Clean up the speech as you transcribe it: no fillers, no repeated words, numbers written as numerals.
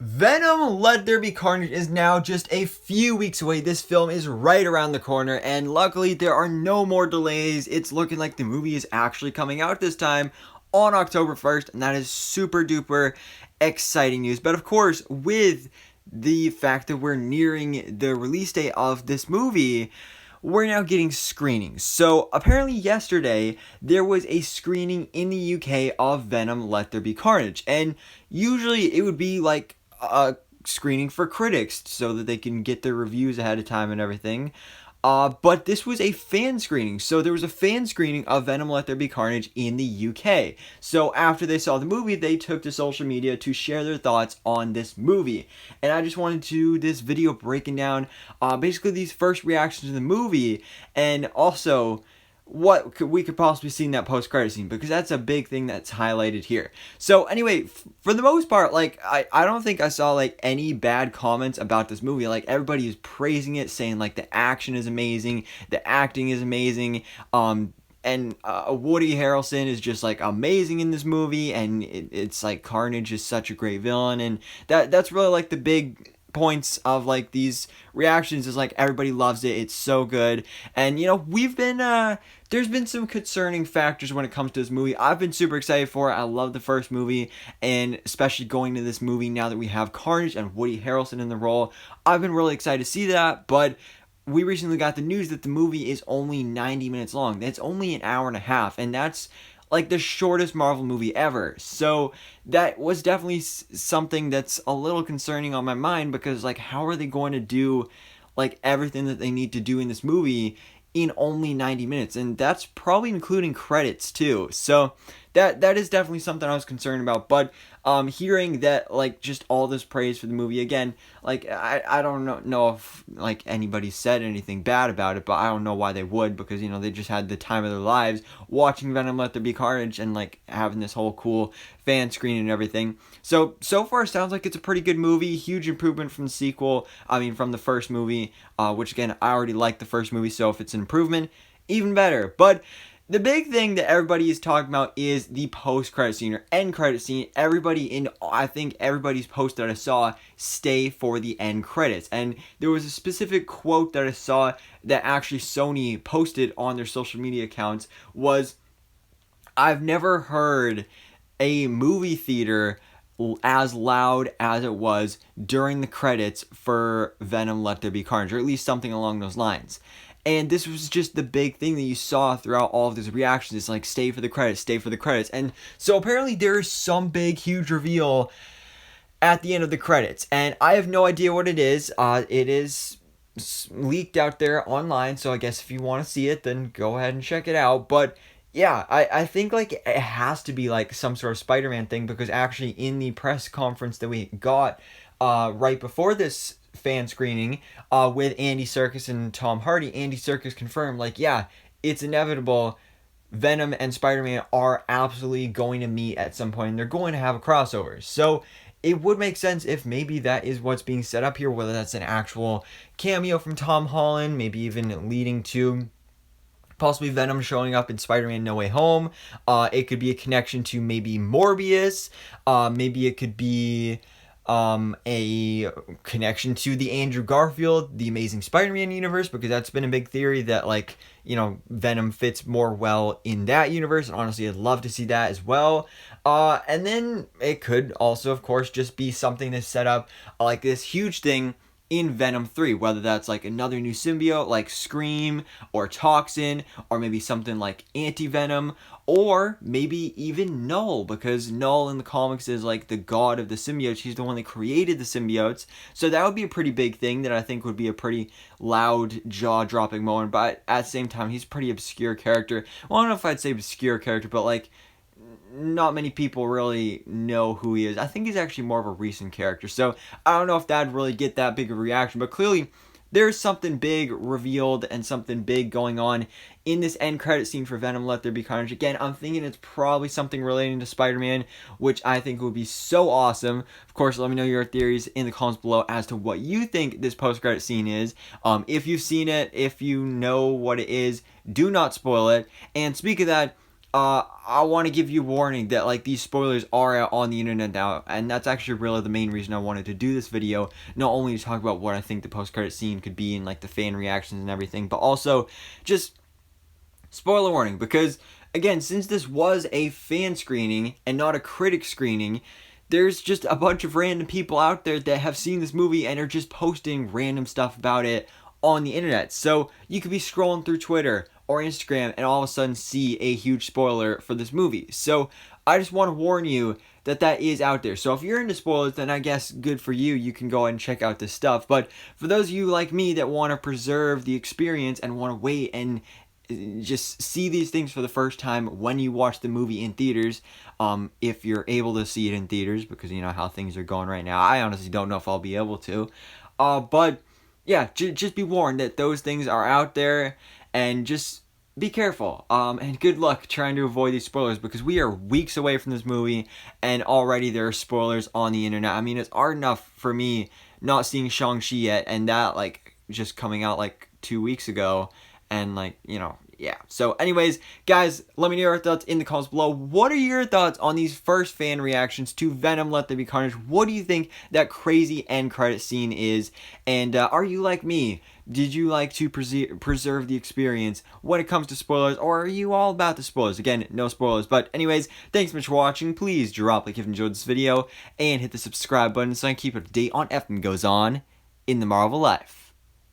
Venom Let There Be Carnage is now just a few weeks away. This film is right around the corner, and luckily there are no more delays. It's looking like the movie is actually coming out this time on October 1st, and that is super duper exciting news. But of course, with the fact that we're nearing the release date of this movie, we're now getting screenings. So apparently yesterday there was a screening in the UK of Venom Let There Be Carnage, and usually it would be like a screening for critics so that they can get their reviews ahead of time and everything. But this was a fan screening. So there was a fan screening of Venom Let There Be Carnage in the UK. So after they saw the movie, they took to social media to share their thoughts on this movie. And I just wanted to do this video breaking down basically these first reactions to the movie, and also what we could possibly see in that post-credit scene, because that's a big thing that's highlighted here. So anyway, for the most part, like, I don't think I saw like any bad comments about this movie. Like, everybody is praising it, saying like the action is amazing, the acting is amazing, and Woody Harrelson is just like amazing in this movie, and it's like Carnage is such a great villain, and that's really like the big points of like these reactions, is like everybody loves it, it's so good. And we've been there's been some concerning factors when it comes to this movie. I've been super excited for it. I love the first movie, and especially going to this movie now that we have Carnage and Woody Harrelson in the role, I've been really excited to see that. But we recently got the news that the movie is only 90 minutes long. It's only an hour and a half, and that's like the shortest Marvel movie ever. So that was definitely something that's a little concerning on my mind, because like, how are they going to do like everything that they need to do in this movie in only 90 minutes? And that's probably including credits too. So that is definitely something I was concerned about. But hearing that, like, just all this praise for the movie again, like, I don't know if like anybody said anything bad about it, but I don't know why they would, because they just had the time of their lives watching Venom Let There Be Carnage and like having this whole cool fan screen and everything. So far it sounds like it's a pretty good movie. Huge improvement from the sequel. I mean, from the first movie, which again, I already liked the first movie, so if it's an improvement, even better. But the big thing that everybody is talking about is the post-credit scene or end credit scene. I think everybody's post that I saw stay for the end credits. And there was a specific quote that I saw that actually Sony posted on their social media accounts was, "I've never heard a movie theater as loud as it was during the credits for Venom Let There Be Carnage," or at least something along those lines. And this was just the big thing that you saw throughout all of these reactions. It's like, stay for the credits, stay for the credits. And so apparently there is some big, huge reveal at the end of the credits. And I have no idea what it is. It is leaked out there online, so I guess if you want to see it, then go ahead and check it out. But yeah, I think like it has to be like some sort of Spider-Man thing, because actually in the press conference that we got right before this fan screening with Andy Serkis and Tom Hardy, Andy Serkis confirmed, like, yeah, it's inevitable, Venom and Spider-Man are absolutely going to meet at some point, and they're going to have a crossover. So it would make sense if maybe that is what's being set up here, whether that's an actual cameo from Tom Holland, maybe even leading to possibly Venom showing up in Spider-Man No Way Home. It could be a connection to maybe Morbius. Maybe it could be a connection to the Andrew Garfield, the Amazing Spider-Man universe, because that's been a big theory that, like, Venom fits more well in that universe, and honestly, I'd love to see that as well. And then it could also, of course, just be something that's set up like this huge thing in Venom 3, whether that's like another new symbiote like Scream or Toxin, or maybe something like Anti-Venom, or maybe even Null, because Null in the comics is like the god of the symbiotes. He's the one that created the symbiotes. So that would be a pretty big thing that I think would be a pretty loud, jaw-dropping moment, but at the same time, he's a pretty obscure character. Well, I don't know if I'd say obscure character, but like, not many people really know who he is. I think he's actually more of a recent character, so I don't know if that'd really get that big of a reaction, but clearly there's something big revealed and something big going on in this end credit scene for Venom Let There Be Carnage. Again, I'm thinking it's probably something relating to Spider-Man, which I think would be so awesome. Of course, let me know your theories in the comments below as to what you think this post-credit scene is. If you've seen it, if you know what it is, do not spoil it. And speak of that, I want to give you warning that like these spoilers are out on the internet now, and that's actually really the main reason I wanted to do this video. Not only to talk about what I think the post-credit scene could be and like the fan reactions and everything, but also just spoiler warning, because again, since this was a fan screening and not a critic screening, there's just a bunch of random people out there that have seen this movie and are just posting random stuff about it on the internet. So you could be scrolling through Twitter or Instagram and all of a sudden see a huge spoiler for this movie. So I just want to warn you that that is out there. So if you're into spoilers, then I guess good for you. You can go ahead and check out this stuff. But for those of you like me that want to preserve the experience and want to wait and just see these things for the first time when you watch the movie in theaters, if you're able to see it in theaters, because you know how things are going right now. I honestly don't know if I'll be able to, but yeah, just be warned that those things are out there, and just be careful, and good luck trying to avoid these spoilers, because we are weeks away from this movie and already there are spoilers on the internet. I mean, it's hard enough for me not seeing Shang-Chi yet, and that like just coming out like 2 weeks ago. And like, you know, yeah. So anyways, guys, let me know your thoughts in the comments below. What are your thoughts on these first fan reactions to Venom Let There Be Carnage? What do you think that crazy end credit scene is? And are you like me? Did you like to preserve the experience when it comes to spoilers? Or are you all about the spoilers? Again, no spoilers. But anyways, thanks so much for watching. Please drop a like if you enjoyed this video. And hit the subscribe button so I can keep up to date on everything that goes on in the Marvel life.